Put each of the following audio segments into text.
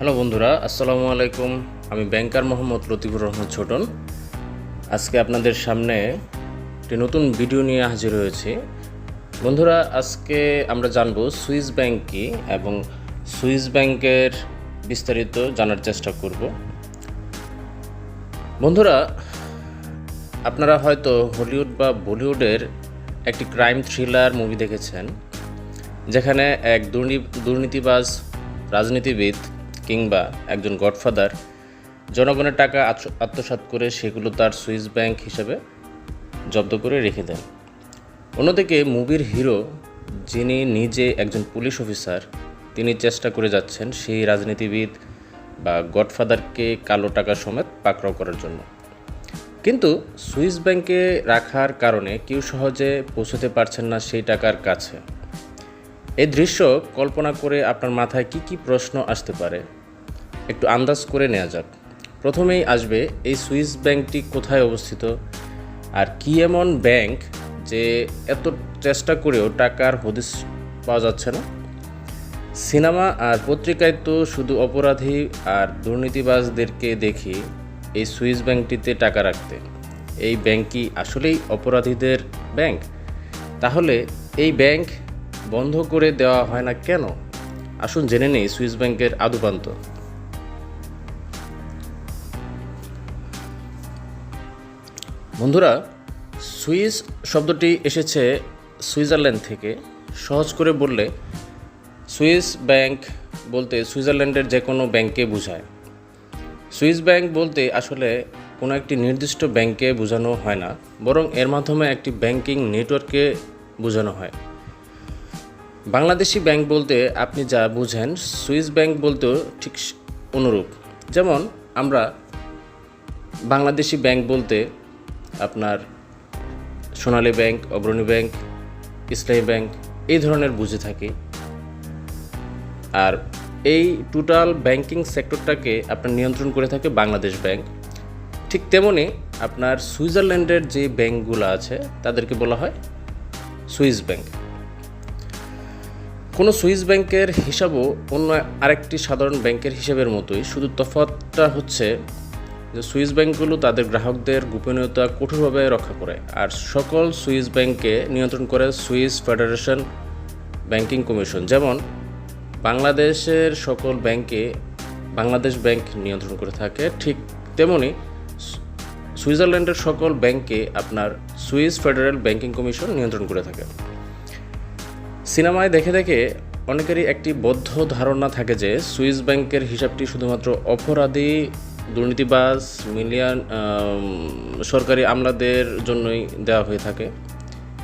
Hello বন্ধুরা, আসসালামু আলাইকুম। আমি ব্যাংকার মোহাম্মদ লতিফুর রহমান ছোটন। আজকে আপনাদের সামনে একটি নতুন ভিডিও নিয়ে হাজির হয়েছি। বন্ধুরা, আজকে আমরা জানব সুইস ব্যাংক কী এবং সুইস ব্যাংকের বিস্তারিত জানার চেষ্টা করব। বন্ধুরা, আপনারা হয়তো হলিউড বা বলিউডের একটি ক্রাইম থ্রিলার মুভি দেখেছেন, যেখানে এক দুর্নীতিবাজ রাজনীতিবিদ কিংবা একজন গডফাদার জনগণের টাকা আত্মসাৎ করে সেগুলো তার সুইস ব্যাংক হিসাবে জব্দ করে রেখে দেন। অন্যদিকে মুভির হিরো, যিনি নিজে একজন পুলিশ অফিসার, তিনি চেষ্টা করে যাচ্ছেন সেই রাজনীতিবিদ বা গডফাদারকে কালো টাকা সমেত পাকড়াও করার জন্য। কিন্তু সুইস ব্যাংকে রাখার কারণে কেউ সহজে পৌঁছতে পারছেন না সেই টাকার কাছে। এই দৃশ্য কল্পনা করে আপনার মাথায় কি প্রশ্ন আসতে পারে, একটু আন্দাজ করে নেওয়া যাক। প্রথমেই আসবে, এই সুইস ব্যাংকটি কোথায় অবস্থিত, আর কি এমন ব্যাংক যে এত চেষ্টা করেও টাকার হদিস পাওয়া যাচ্ছে না। সিনেমা আর পত্রিকায় তো শুধু অপরাধী আর দুর্নীতিবাজদেরকে দেখি এই সুইস ব্যাংকটিতে টাকা রাখতে। এই ব্যাংক কি আসলেই অপরাধীদের ব্যাংক? তাহলে এই ব্যাংক বন্ধ করে দেওয়া হয় না কেন? আসুন জেনে নেই সুইস ব্যাংকের আদ্যোপান্ত। বন্ধুরা, সুইস শব্দটি এসেছে সুইজারল্যান্ড থেকে। সহজ করে বললে, সুইস ব্যাংক বলতে সুইজারল্যান্ডের যে কোনো ব্যাংককে বোঝায়। সুইস ব্যাংক বলতে আসলে কোনো একটি নির্দিষ্ট ব্যাংকে বোঝানো হয় না, বরং এর মাধ্যমে একটি ব্যাংকিং নেটওয়ার্ককে বোঝানো হয়। বাংলাদেশি ব্যাংক বলতে আপনি যা বুঝেন, সুইস ব্যাংক বলতেও ঠিক অনুরূপ। যেমন আমরা বাংলাদেশি ব্যাংক বলতে আপনার সোনালী ব্যাংক, অগ্রণী ব্যাংক, ইসলামী ব্যাংক এই ধরনের বুঝে থাকি। আর এই টোটাল ব্যাংকিং সেক্টরটাকে আপনার নিয়ন্ত্রণ করে থাকে বাংলাদেশ ব্যাংক। ঠিক তেমনি আপনার সুইজারল্যান্ডের যে ব্যাংকগুলো আছে তাদেরকে বলা হয় সুইস ব্যাংক। কোনো সুইস ব্যাংকের হিসাবও অন্য আরেকটি সাধারণ ব্যাংকের হিসাবের মতোই, শুধু তফাৎটা হচ্ছে যে সুইস ব্যাংকগুলো তাদের গ্রাহকদের গোপনীয়তা কঠোরভাবে রক্ষা করে, আর সকল সুইস ব্যাংককে নিয়ন্ত্রণ করে সুইস ফেডারেশন ব্যাংকিং কমিশন। যেমন বাংলাদেশের সকল ব্যাংকে বাংলাদেশ ব্যাংক নিয়ন্ত্রণ করে থাকে, ঠিক তেমনি সুইজারল্যান্ডের সকল ব্যাংকে আপনার সুইস ফেডারেল ব্যাংকিং কমিশন নিয়ন্ত্রণ করে থাকে। সিনেমায় দেখে দেখে অনেকেরই একটি বদ্ধ ধারণা থাকে যে সুইস ব্যাংকের হিসাবটি শুধুমাত্র অপরাধী, দুর্নীতিবাজ, সরকারি আমলাদের জন্যই দেওয়া হয়ে থাকে,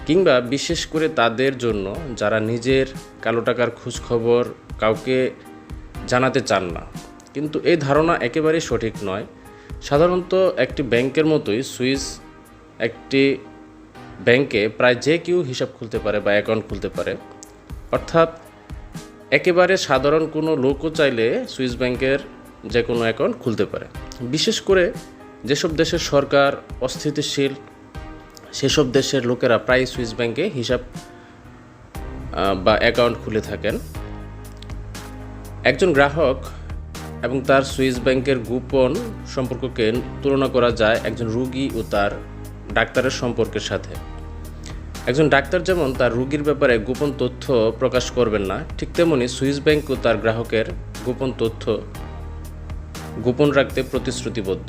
কিংবা বিশেষ করে তাদের জন্য যারা নিজের কালো টাকার খোঁজখবর কাউকে জানাতে চান না। কিন্তু এই ধারণা একেবারেই সঠিক নয়। সাধারণত একটি ব্যাংকের মতোই সুইস একটি ব্যাংকে প্রায় যে কেউ হিসাব খুলতে পারে বা অ্যাকাউন্ট খুলতে পারে। অর্থাৎ একেবারে সাধারণ কোনো লোকও চাইলে সুইস ব্যাংকের যে কোনো অ্যাকাউন্ট খুলতে পারে। বিশেষ করে যেসব দেশের সরকার অস্থিতিশীল, সেসব দেশের লোকেরা প্রায় সুইস ব্যাংকে হিসাব বা অ্যাকাউন্ট খুলে থাকেন। একজন গ্রাহক এবং তার সুইস ব্যাংকের গোপন সম্পর্ককে তুলনা করা যায় একজন রোগী ও তার ডাক্তারের সম্পর্কের সাথে। একজন ডাক্তার যেমন তার রোগীর ব্যাপারে গোপন তথ্য প্রকাশ করবেন না, ঠিক তেমনি সুইস ব্যাংকও তার গ্রাহকের গোপন তথ্য গোপন রাখতে প্রতিশ্রুতিবদ্ধ।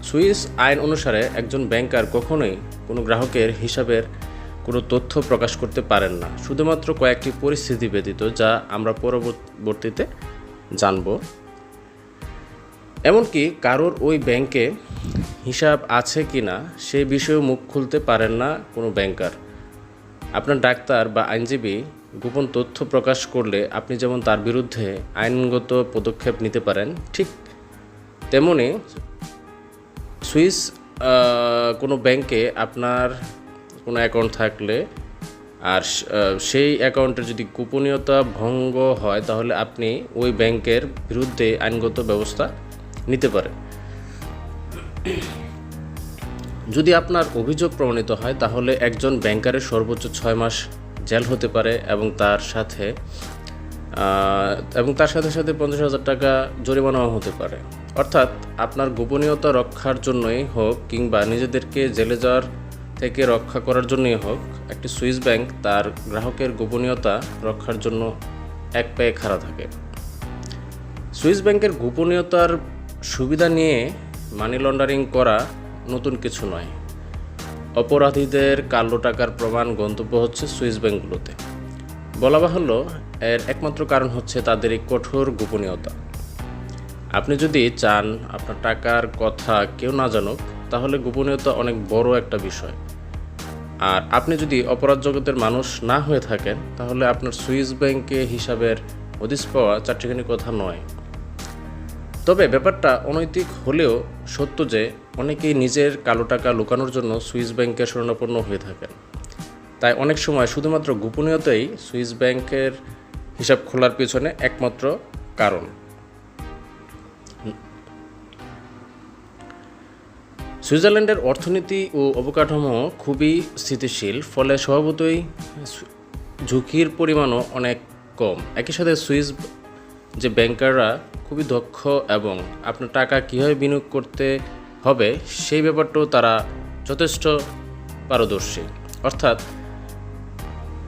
সুইস আইন অনুসারে একজন ব্যাংকার কখনোই কোনো গ্রাহকের হিসাবের কোনো তথ্য প্রকাশ করতে পারেন না, শুধুমাত্র কয়েকটি পরিস্থিতি ব্যতীত, যা আমরা পরবর্তীতে জানব। এমনকি কারোর ওই ব্যাংকে হিসাব আছে কি না সে বিষয়েও মুখ খুলতে পারেন না কোনো ব্যাংকার। আপনার ডাক্তার বা আইনজীবী গোপন তথ্য প্রকাশ করলে আপনি যেমন তার বিরুদ্ধে আইনগত পদক্ষেপ নিতে পারেন, ঠিক তেমনি সুইস কোনো ব্যাংকে আপনার কোনো অ্যাকাউন্ট থাকলে আর সেই অ্যাকাউন্টের যদি গোপনীয়তা ভঙ্গ হয়, তাহলে আপনি ওই ব্যাংকের বিরুদ্ধে আইনগত ব্যবস্থা নিতে পারেন। যদি আপনার অভিযোগ প্রমাণিত হয়, তাহলে একজন ব্যাংকারের সর্বোচ্চ 6 মাস জেল হতে পারে এবং তার সাথে এবং তার সাথে সাথে 50,000 টাকা জরিমানাও হতে পারে। অর্থাৎ আপনার গোপনীয়তা রক্ষার জন্যই হোক কিংবা নিজেদেরকে জেলে যাওয়ার থেকে রক্ষা করার জন্যই হোক, একটি সুইস ব্যাংক তার গ্রাহকের গোপনীয়তা রক্ষার জন্য এক পায়ে খাড়া থাকে। সুইস ব্যাংকের গোপনীয়তার সুবিধা নিয়ে মানি লন্ডারিং করা নতুন কিছু নয়। অপরাধীদের কালো টাকার প্রমাণ গন্তব্য হচ্ছে সুইস ব্যাংকগুলোতে। বলা বাহুল্য, এর একমাত্র কারণ হচ্ছে তাদের এই কঠোর গোপনীয়তা। আপনি যদি চান আপনার টাকার কথা কেউ না জানুক, তাহলে গোপনীয়তা অনেক বড় একটা বিষয়। আর আপনি যদি অপরাধ জগতের মানুষ না হয়ে থাকেন, তাহলে আপনার সুইস ব্যাংকে হিসাবের হদিস পাওয়া চারটিখানি কথা নয়। তবে ব্যাপারটা অনৈতিক হলেও সত্য যে অনেকেই নিজের কালো টাকা লুকানোর জন্য সুইস ব্যাংকের শরণাপন্ন হয়ে থাকেন। তাই অনেক সময় শুধুমাত্র গোপনীয়তাই সুইস ব্যাংকের হিসাব খোলার পিছনে একমাত্র কারণ। সুইজারল্যান্ডের অর্থনীতি ও অবকাঠামো খুবই স্থিতিশীল, ফলে স্বভাবতই ঝুঁকির পরিমাণও অনেক কম। একই সাথে সুইস যে ব্যাংকাররা খুবই দক্ষ এবং আপনার টাকা কীভাবে বিনিয়োগ করতে হবে সেই ব্যাপারটাও তারা যথেষ্ট পারদর্শী। অর্থাৎ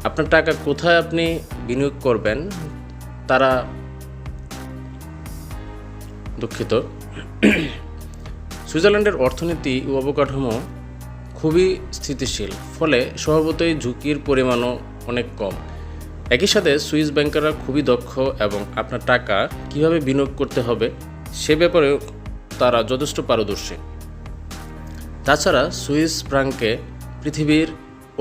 আপনার টাকা কোথায় আপনি বিনিয়োগ করবেন তারা সুইজারল্যান্ডের অর্থনীতি ও অবকাঠামো খুবই স্থিতিশীল, ফলে স্বভাবতই ঝুঁকির পরিমাণও অনেক কম। একই সাথে সুইস ব্যাংকাররা খুবই দক্ষ এবং আপনার টাকা কিভাবে বিনিয়োগ করতে হবে সে ব্যাপারেও তারা যথেষ্ট পারদর্শী। তাছাড়া সুইস ফ্রাঙ্ককে পৃথিবীর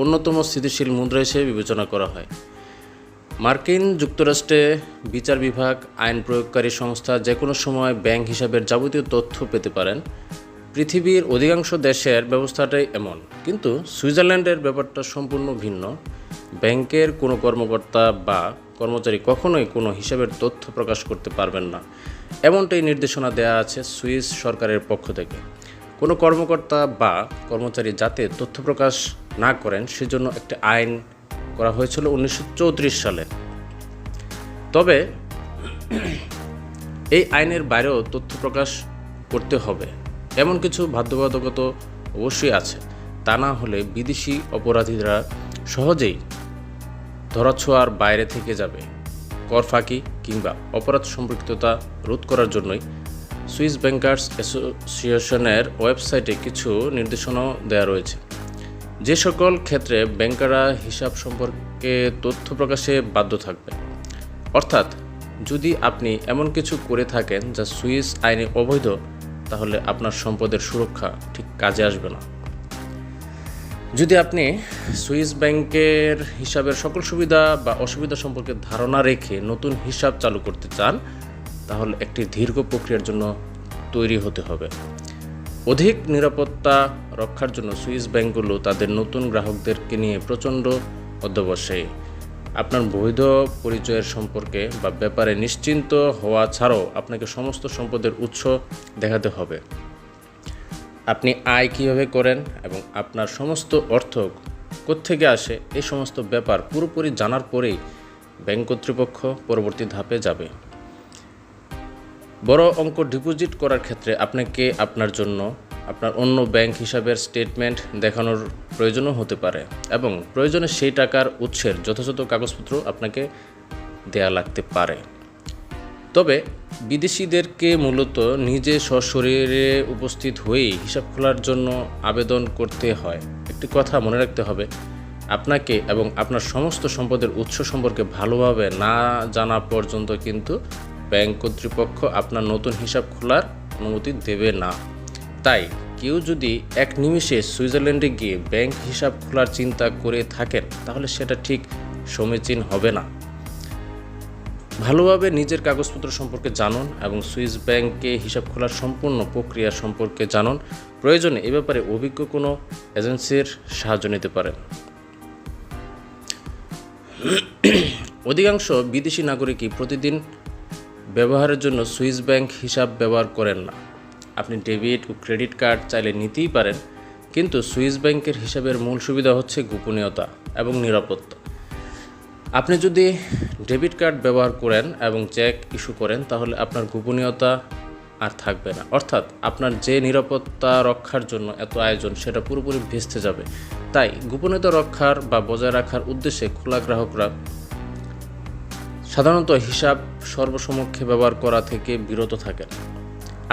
অন্যতম স্থিতিশীল মুদ্রা হিসেবে বিবেচনা করা হয়। মার্কিন যুক্তরাষ্ট্রে বিচার বিভাগ, আইন প্রয়োগকারী সংস্থা যে কোনো সময় ব্যাংক হিসাবের যাবতীয় তথ্য পেতে পারেন। পৃথিবীর অধিকাংশ দেশের ব্যবস্থাটাই এমন, কিন্তু সুইজারল্যান্ডের ব্যাপারটা সম্পূর্ণ ভিন্ন। ব্যাংকের কোনো কর্মকর্তা বা কর্মচারী কখনোই কোনো হিসাবের তথ্য প্রকাশ করতে পারবেন না, এমনটাই নির্দেশনা দেওয়া আছে সুইস সরকারের পক্ষ থেকে। কোনো কর্মকর্তা বা কর্মচারী যাতে তথ্য প্রকাশ না করেন সেজন্য একটি আইন করা হয়েছিল 1934 সালে। তবে এই আইনের বাইরেও তথ্য প্রকাশ করতে হবে এমন কিছু বাধ্যবাধকতা অবশ্যই আছে। তা না হলে বিদেশি অপরাধীরা সহজেই ধরাছোঁয়ার বাইরে থেকে যাবে। কর ফাঁকি কিংবা অপরাধ সম্পৃক্ততা রোধ করার জন্যই সুইস ব্যাংকার্স অ্যাসোসিয়েশনের ওয়েবসাইটে কিছু নির্দেশনাও দেওয়া রয়েছে। যে সকল ক্ষেত্রে ব্যাংকাররা হিসাব সম্পর্কে তথ্য প্রকাশে বাধ্য থাকবে। অর্থাৎ যদি আপনি এমন কিছু করে থাকেন যা সুইস আইনে অবৈধ, তাহলে আপনার সম্পদের সুরক্ষা ঠিক কাজে আসবে না। যদি আপনি সুইস ব্যাংকের হিসাবের সকল সুবিধা বা অসুবিধা সম্পর্কে ধারণা রেখে নতুন হিসাব চালু করতে চান, তাহলে একটি দীর্ঘ প্রক্রিয়ার জন্য তৈরি হতে হবে। অধিক নিরাপত্তা রক্ষার জন্য সুইস ব্যাংকগুলো তাদের নতুন গ্রাহকদেরকে নিয়ে প্রচণ্ড অধ্যবসায়ী। আপনার বৈধ পরিচয়ের সম্পর্কে বা ব্যাপারে নিশ্চিন্ত হওয়া ছাড়াও আপনাকে সমস্ত সম্পদের উৎস দেখাতে হবে। আপনি আয় কীভাবে করেন এবং আপনার সমস্ত অর্থ কোত্থেকে আসে, এই সমস্ত ব্যাপার পুরোপুরি জানার পরেই ব্যাংক কর্তৃপক্ষ পরবর্তী ধাপে যাবে। বড় অঙ্ক ডিপোজিট করার ক্ষেত্রে আপনাকে আপনার জন্য আপনার অন্য ব্যাংক হিসাবের স্টেটমেন্ট দেখানোর প্রয়োজনও হতে পারে এবং প্রয়োজনে সেই টাকার উৎসের যথাযথ কাগজপত্র আপনাকে দেয়া লাগতে পারে। তবে বিদেশিদেরকে মূলত নিজে সশরীরে উপস্থিত হয়েই হিসাব খোলার জন্য আবেদন করতে হয়। একটি কথা মনে রাখতে হবে, আপনাকে এবং আপনার সমস্ত সম্পদের উৎস সম্পর্কে ভালোভাবে না জানা পর্যন্ত কিন্তু ব্যাংক কর্তৃপক্ষ আপনার নতুন হিসাব খোলার অনুমতি দেবে না। তাই কেউ যদি এক নিমিষে সুইজারল্যান্ডে গিয়ে ব্যাংক হিসাব খোলার চিন্তা করে থাকেন, তাহলে সেটা ঠিক সমীচীন হবে না। ভালোভাবে নিজের কাগজপত্র সম্পর্কে জানুন এবং সুইস ব্যাংকে হিসাব খোলার সম্পূর্ণ প্রক্রিয়া সম্পর্কে জানুন। প্রয়োজনে এ ব্যাপারে অভিজ্ঞ কোনো এজেন্সির সাহায্য নিতে পারেন। অধিকাংশ বিদেশি নাগরিকই প্রতিদিন ব্যবহারের জন্য সুইস ব্যাংক হিসাব ব্যবহার করেন না। আপনি ডেবিট ও ক্রেডিট কার্ড চাইলে নিতেই পারেন, কিন্তু সুইস ব্যাংকের হিসাবের মূল সুবিধা হচ্ছে গোপনীয়তা এবং নিরাপত্তা। আপনি যদি ডেবিট কার্ড ব্যবহার করেন এবং চেক ইস্যু করেন তাহলে আপনার গোপনীয়তা আর থাকবে না, অর্থাৎ আপনার যে নিরাপত্তা রক্ষার জন্য এত আয়োজন সেটা পুরোপুরি ভেস্তে যাবে। তাই গোপনীয়তা রক্ষার বা বজায় রাখার উদ্দেশ্যে খোলা গ্রাহকরা সাধারণত হিসাব সর্বসমক্ষে ব্যবহার করা থেকে বিরত থাকেন।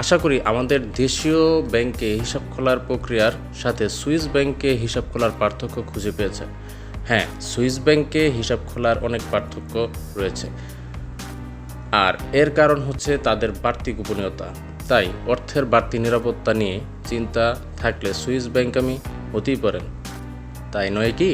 আশা করি আমাদের দেশীয় ব্যাংকে হিসাব খোলার প্রক্রিয়ার সাথে সুইস ব্যাংকে হিসাব খোলার পার্থক্য খুঁজে পেয়েছেন। হ্যাঁ, সুইস ব্যাংকে হিসাব খোলার অনেক পার্থক্য রয়েছে, আর এর কারণ হচ্ছে তাদের বাড়তি গোপনীয়তা। তাই অর্থের বাড়তি নিরাপত্তা নিয়ে চিন্তা থাকলে সুইস ব্যাংকামি হতেই পারেন, তাই নয় কি?